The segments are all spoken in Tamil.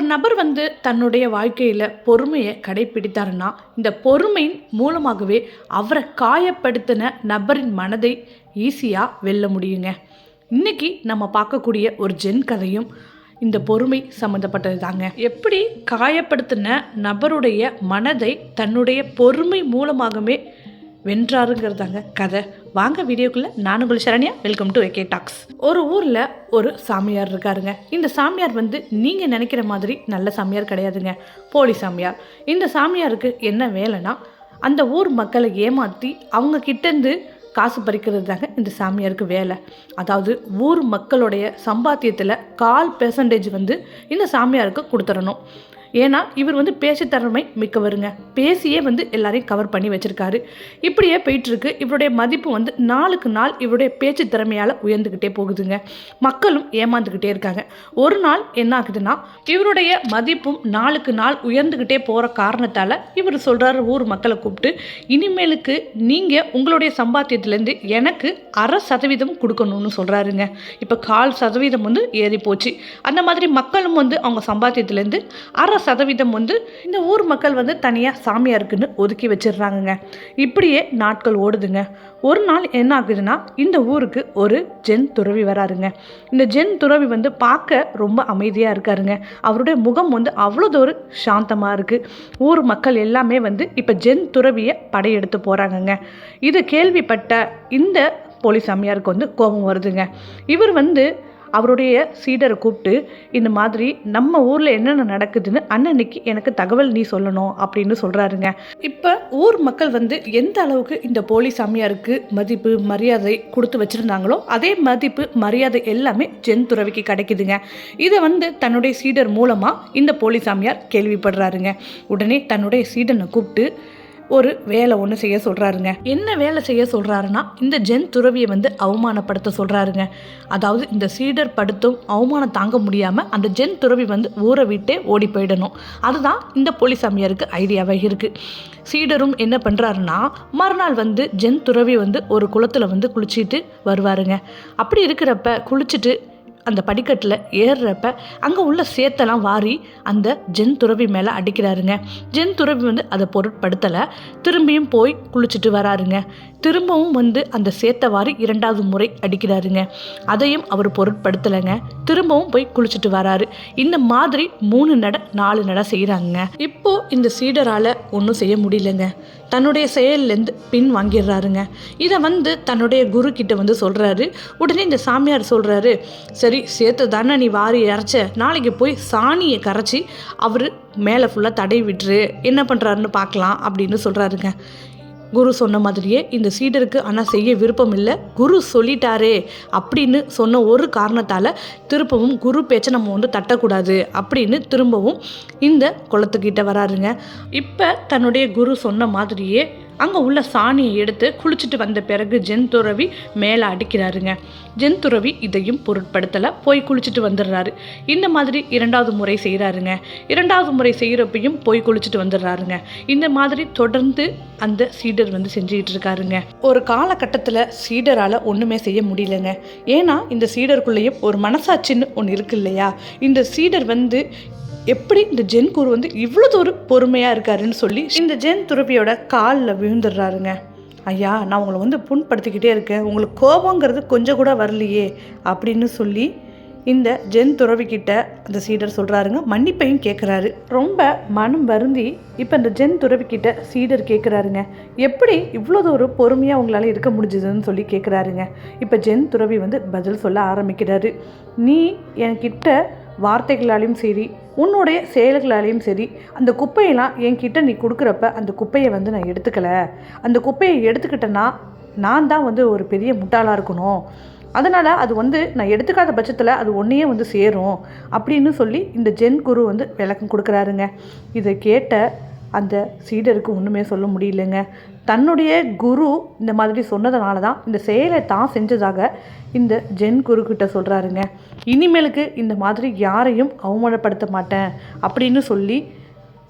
ஒரு நபர் வந்து தன்னுடைய வாழ்க்கையில் பொறுமையை கடைப்பிடித்தாருன்னா இந்த பொறுமையின் மூலமாகவே அவரை காயப்படுத்தின நபரின் மனதை ஈஸியாக வெல்ல முடியுங்க. இன்னைக்கு நம்ம பார்க்கக்கூடிய ஒரு ஜென் கதையும் இந்த பொறுமை சம்மந்தப்பட்டது தாங்க. எப்படி காயப்படுத்தின நபருடைய மனதை தன்னுடைய பொறுமை மூலமாகவே வென்றாருங்கிறதாங்க கதை. வாங்க வீடியோக்குள்ளே. நான் உங்கள் Saranya. Welcome to AK Talks. ஒரு ஊரில் ஒரு சாமியார் இருக்காருங்க. இந்த சாமியார் வந்து நீங்கள் நினைக்கிற மாதிரி நல்ல சாமியார் கிடையாதுங்க, போலி சாமியார். இந்த சாமியாருக்கு என்ன வேலைன்னா அந்த ஊர் மக்களை ஏமாற்றி அவங்க கிட்டேருந்து காசு பறிக்கிறது தாங்க இந்த சாமியாருக்கு வேலை. அதாவது ஊர் மக்களுடைய சம்பாத்தியத்தில் 1/4% வந்து இந்த சாமியாருக்கு கொடுத்துடணும். ஏன்னா இவர் வந்து பேச்சு திறமை மிக்கவருங்க. பேசியே வந்து எல்லாரையும் கவர் பண்ணி வச்சுருக்காரு. இப்படியே போயிட்டுருக்கு. இவருடைய மதிப்பு வந்து நாளுக்கு நாள் இவருடைய பேச்சு திறமையால் உயர்ந்துக்கிட்டே போகுதுங்க. மக்களும் ஏமாந்துக்கிட்டே இருக்காங்க. ஒரு நாள் என்ன ஆகுதுன்னா இவருடைய மதிப்பும் நாளுக்கு நாள் உயர்ந்துக்கிட்டே போகிற காரணத்தால் இவர் சொல்கிறாரு ஊர் மக்களை கூப்பிட்டு, இனிமேலுக்கு நீங்கள் உங்களுடைய சம்பாத்தியத்துலேருந்து எனக்கு 1/2% கொடுக்கணும்னு சொல்கிறாருங்க. இப்போ 1/4% வந்து ஏறி போச்சு. அந்த மாதிரி மக்களும் வந்து அவங்க சம்பாத்தியத்துலேருந்து 1/2% வந்து இந்த ஊர் மக்கள் வந்து தனியாக சாமியாருக்குன்னு ஒதுக்கி வச்சிடுறாங்கங்க. இப்படியே நாட்கள் ஓடுதுங்க. ஒரு நாள் என்ன ஆகுதுன்னா இந்த ஊருக்கு ஒரு ஜென் துறவி வராருங்க. இந்த ஜென் துறவி வந்து பார்க்க ரொம்ப அமைதியாக இருக்காருங்க. அவருடைய முகம் வந்து அவ்வளோதொரு சாந்தமாக இருக்குது. ஊர் மக்கள் எல்லாமே வந்து இப்போ ஜென் துறவியை படையெடுத்து போகிறாங்கங்க. இது கேள்விப்பட்ட இந்த போலி சாமியாருக்கு வந்து கோபம் வருதுங்க. இவர் வந்து அவருடைய சீடரை கூப்பிட்டு, இந்த மாதிரி நம்ம ஊரில் என்னென்ன நடக்குதுன்னு அன்னன்னைக்கு எனக்கு தகவல் நீ சொல்லணும் அப்படின்னு சொல்கிறாருங்க. இப்போ ஊர் மக்கள் வந்து எந்த அளவுக்கு இந்த போலி சாமியாருக்கு மதிப்பு மரியாதை கொடுத்து வச்சுருந்தாங்களோ அதே மதிப்பு மரியாதை எல்லாமே ஜென் துறவிக்கு கிடைக்குதுங்க. இதை வந்து தன்னுடைய சீடர் மூலமாக இந்த போலி சாமியார் கேள்விப்படுறாருங்க. உடனே தன்னுடைய சீடனை கூப்பிட்டு ஒரு வேலை ஒன்று செய்ய சொல்கிறாருங்க. என்ன வேலை செய்ய சொல்கிறாருன்னா இந்த ஜென் துறவியை வந்து அவமானப்படுத்த சொல்கிறாருங்க. அதாவது இந்த சீடர் படுத்தும் அவமானம் தாங்க முடியாமல் அந்த ஜென் துறவி வந்து ஊரை விட்டே ஓடி போயிடணும். அதுதான் இந்த போலி சாமியாருக்கு ஐடியாவாக இருக்குது. சீடரும் என்ன பண்ணுறாருன்னா மறுநாள் வந்து ஜென் துறவி வந்து ஒரு குளத்தில் வந்து குளிச்சுட்டு வருவாருங்க. அப்படி இருக்கிறப்ப குளிச்சுட்டு அந்த படிக்கட்டில் ஏறுறப்ப அங்கே உள்ள சேத்தெல்லாம் வாரி அந்த ஜென் துறவி மேலே அடிக்கிறாருங்க. ஜென் துறவி வந்து அதை பொருட்படுத்தலை. திரும்பியும் போய் குளிச்சுட்டு வராருங்க. திரும்பவும் வந்து அந்த சேத்தை வாரி 2வது முறை அடிக்கிறாருங்க. அதையும் அவர் பொருட்படுத்தலைங்க. திரும்பவும் போய் குளிச்சுட்டு வராரு. இந்த மாதிரி 3 நட 4 நட செய்கிறாங்க. இப்போது இந்த சீடரால் ஒன்றும் செய்ய முடியலைங்க. தன்னுடைய செயல்லேருந்து பின் வாங்கிடுறாருங்க. இதை வந்து தன்னுடைய குரு கிட்ட வந்து சொல்கிறாரு. உடனே இந்த சாமியார் சொல்கிறாரு, சரி சேர்த்து தானே நீ வாரி இறைச்ச, நாளைக்கு போய் சாணியை கரைச்சி அவர் மேலே ஃபுல்லாக தடவி விட்டுரு, என்ன பண்ணுறாருன்னு பார்க்கலாம் அப்படின்னு சொல்கிறாருங்க. குரு சொன்ன மாதிரியே இந்த சீடருக்கு ஆனால் செய்ய விருப்பம் இல்லை. குரு சொல்லிட்டாரே அப்படின்னு சொன்ன ஒரு காரணத்தால் திரும்பவும் குரு பேச்சை நம்ம வந்து தட்டக்கூடாது அப்படின்னு திரும்பவும் இந்த குளத்துக்கிட்ட வராருங்க. இப்போ தன்னுடைய குரு சொன்ன மாதிரியே அங்கே உள்ள சாணியை எடுத்து குளிச்சுட்டு வந்த பிறகு ஜென் துறவி மேலே அடிக்கிறாருங்க. ஜென் துறவி இதையும் பொருட்படுத்தலை, போய் குளிச்சுட்டு வந்துடுறாரு. இந்த மாதிரி 2வது முறை செய்கிறாருங்க. 2வது முறை செய்கிறப்பையும் போய் குளிச்சுட்டு வந்துடுறாருங்க. இந்த மாதிரி தொடர்ந்து அந்த சீடர் வந்து செஞ்சுக்கிட்டு இருக்காருங்க. ஒரு காலகட்டத்தில் சீடரால் ஒன்றுமே செய்ய முடியலைங்க. ஏன்னா இந்த சீடருக்குள்ளேயும் ஒரு மனசாட்சின்னு ஒன்று இருக்கு இல்லையா. இந்த சீடர் வந்து எப்படி இந்த ஜென் குரு வந்து இவ்வளோ ஒரு பொறுமையாக இருக்காருன்னு சொல்லி இந்த ஜென் துறவியோட காலில் விழுந்துடுறாருங்க. ஐயா, நான் உங்களை வந்து புண்படுத்திக்கிட்டே இருக்கேன், உங்களுக்கு கோபங்கிறது கொஞ்சம் கூட வரலையே அப்படின்னு சொல்லி இந்த ஜென் துறவிக்கிட்ட அந்த சீடர் சொல்கிறாருங்க. மன்னிப்பையும் கேட்குறாரு. ரொம்ப மனம் வருந்தி இப்போ இந்த ஜென் துறவிக்கிட்ட சீடர் கேட்குறாருங்க, எப்படி இவ்வளோ ஒரு பொறுமையாக உங்களால் இருக்க முடிஞ்சதுன்னு சொல்லி கேட்குறாருங்க. இப்போ ஜென் துறவி வந்து பதில் சொல்ல ஆரம்பிக்கிறாரு. நீ என்கிட்ட வார்த்தைகளாலையும் சரி உன்னுடைய செயல்களாலையும் சரி அந்த குப்பையெல்லாம் என்கிட்ட நீ கொடுக்குறப்ப அந்த குப்பையை வந்து நான் எடுத்துக்கலை. அந்த குப்பையை எடுத்துக்கிட்டேன்னா நான் தான் வந்து ஒரு பெரிய முட்டாளாக இருக்கணும். அதனால் அது வந்து நான் எடுத்துக்காத பட்சத்தில் அது ஒன்றையே வந்து சேரும் அப்படின்னு சொல்லி இந்த ஜென் குரு வந்து விளக்கம் கொடுக்குறாருங்க. இதை கேட்ட அந்த சீடருக்கு ஒன்றுமே சொல்ல முடியலைங்க. தன்னுடைய குரு இந்த மாதிரி சொன்னதுனால தான் இந்த செயலை தான் செஞ்சதாக இந்த ஜென் குருக்கிட்ட சொல்கிறாருங்க. இனிமேலுக்கு இந்த மாதிரி யாரையும் அவமானப்படுத்த மாட்டேன் அப்படின்னு சொல்லி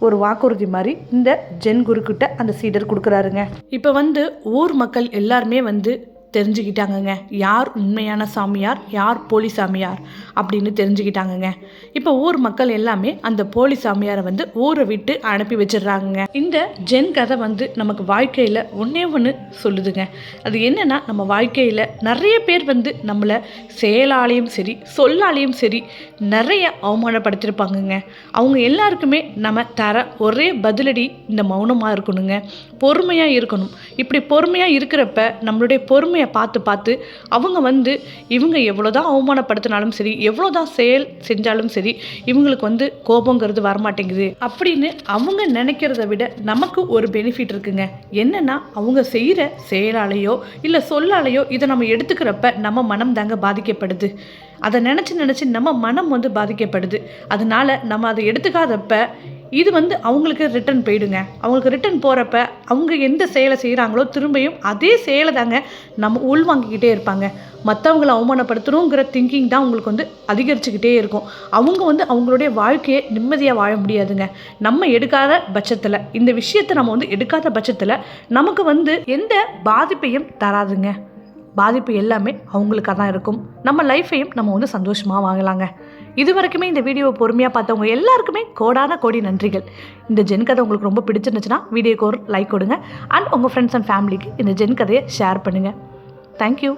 ஒரு வாக்குறுதி மாதிரி இந்த ஜென் குருக்கிட்ட அந்த சீடர் கொடுக்குறாருங்க. இப்போ வந்து ஊர் மக்கள் எல்லாருமே வந்து தெரிஞ்சுக்கிட்டாங்கங்க. யார் உண்மையான சாமியார், யார் போலி சாமியார் அப்படின்னு தெரிஞ்சுக்கிட்டாங்கங்க. இப்போ ஊர் மக்கள் எல்லாமே அந்த போலி சாமியாரை வந்து ஊரை விட்டு அனுப்பி வச்சிடுறாங்கங்க. இந்த ஜென் கதை வந்து நமக்கு வாழ்க்கையில் ஒன்றே ஒன்று சொல்லுதுங்க. அது என்னென்னா, நம்ம வாழ்க்கையில் நிறைய பேர் வந்து நம்மளை செயலாலையும் சரி சொல்லாலையும் சரி நிறைய அவமானப்படுத்தியிருப்பாங்கங்க. அவங்க எல்லாருக்குமே நம்ம தர ஒரே பதிலடி இந்த மௌனமாக இருக்கணுங்க, பொறுமையாக இருக்கணும். இப்படி பொறுமையாக இருக்கிறப்ப நம்மளுடைய பொறுமையை பார்த்து அவங்க வந்து இவங்க எவ்வளோதான் அவமானப்படுத்தினாலும் சரி, எவ்வளோதான் செயல் செஞ்சாலும் சரி, இவங்களுக்கு வந்து கோபங்கிறது வரமாட்டேங்குது அப்படின்னு அவங்க நினைக்கிறத விட நமக்கு ஒரு பெனிஃபிட் இருக்குங்க. என்னன்னா, அவங்க செய்கிற செயலாலேயோ இல்லை சொல்லாலேயோ இதை நம்ம எடுத்துக்கிறப்ப நம்ம மனம் தாங்க பாதிக்கப்படுது. அதை நினச்சி நம்ம மனம் வந்து பாதிக்கப்படுது. அதனால நம்ம அதை எடுத்துக்காதப்ப இது வந்து அவங்களுக்கு ரிட்டன் போயிடுங்க. அவங்களுக்கு ரிட்டன் போகிறப்ப அவங்க எந்த செயலை செய்கிறாங்களோ திரும்பியும் அதே செயலை தாங்க நம்ம உள்வாங்கிக்கிட்டே இருப்பாங்க. மற்றவங்களை அவமானப்படுத்தணுங்கிற திங்கிங் தான் உங்களுக்கு வந்து அதிகரிச்சுக்கிட்டே இருக்கும். அவங்க வந்து அவங்களுடைய வாழ்க்கையை நிம்மதியாக வாழ முடியாதுங்க. நம்ம எடுக்காத பட்சத்தில், இந்த விஷயத்தை நம்ம வந்து எடுக்காத பட்சத்தில் நமக்கு வந்து எந்த பாதிப்பையும் தராதுங்க. பாதிப்பு எல்லாமே அவங்களுக்காக தான் இருக்கும். நம்ம லைஃப்பையும் நம்ம வந்து சந்தோஷமாக வாங்கலாங்க. இது வரைக்குமே இந்த வீடியோவை பொறுமையாக பார்த்தவங்க எல்லாருக்குமே கோடான கோடி நன்றிகள். இந்த ஜென் கதை உங்களுக்கு ரொம்ப பிடிச்சிருந்துச்சுன்னா வீடியோக்கு ஒரு லைக் கொடுங்க. அண்ட் உங்கள் ஃப்ரெண்ட்ஸ் அண்ட் ஃபேமிலிக்கு இந்த ஜென் கதையை ஷேர் பண்ணுங்கள். தேங்க்யூ.